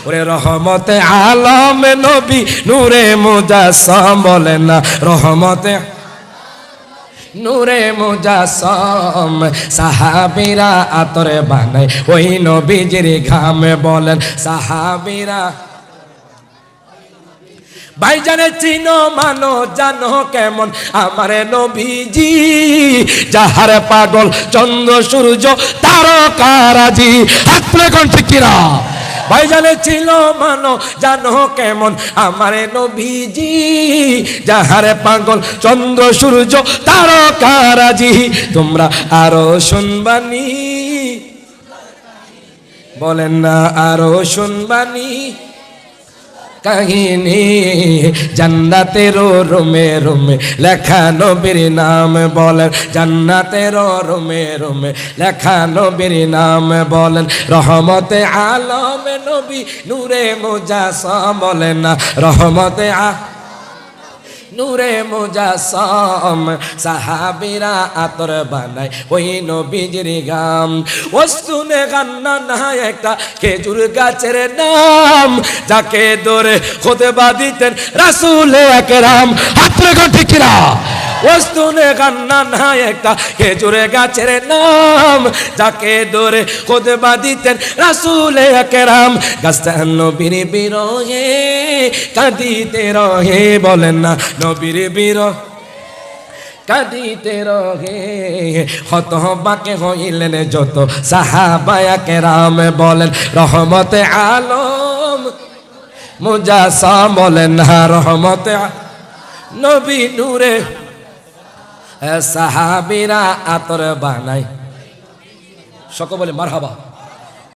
ওরে রহমতে আলম নবী নূরে মুজাসসাম বলেন না রহমতে নূরে মুজাসসাম সাহাবীরা আতর বানায় ওই নবীজির ঘামে বলেন সাহাবীরা ভাইজানে চিনো মানো জানো কেমন আমারে নবীজি যাহার পাগল চন্দ্র সূর্য তারকারাজি হাত তুলে কোন ঠিক কিনা ভাইজানে চিনো মানো জানো কেমন আমারে নবীজি যাহার পাগল চন্দ্র সূর্য তারকারাজি তোমরা আরো শুনবানি বলেন না আরো শুনবানি কাহিনী জান্নাতের রুমে রুমে লেখা নবীর নাম বলেন জান্নাতের রুমে রুমে লেখা নবীর নাম বলেন রহমতে আলম নবী নূরে মুজাসসাম বলেন না রহমতে নূরে মুজাসসাম সাহাবীরা আতর বানায় ওই নবীজির গাম ওয়াসতুনে গান্না না একটা খেজুর গাছের নাম যাকে ধরে খুতবা দিতেন রাসূল আকরাম হাত রেখে ঠিক কিনা ওয়াসতুনে গান্না না একটা খেজুর গাছের নাম যাকে ধরে খুতবা দিতেন রাসূল আকরাম গাছটা নবীর বিরহে কাঁদিতে রহে বলেন না নবীর বিরহ কাঁদিতে রহে হতবাকে হইলেন যত সাহাবায়ে কেরাম বলেন রহমতে আলম মুজাসসাম বলেন না রহমতে নবী নূরে সাহাবীরা আতর বানায় সকলে বলে মারহাবা।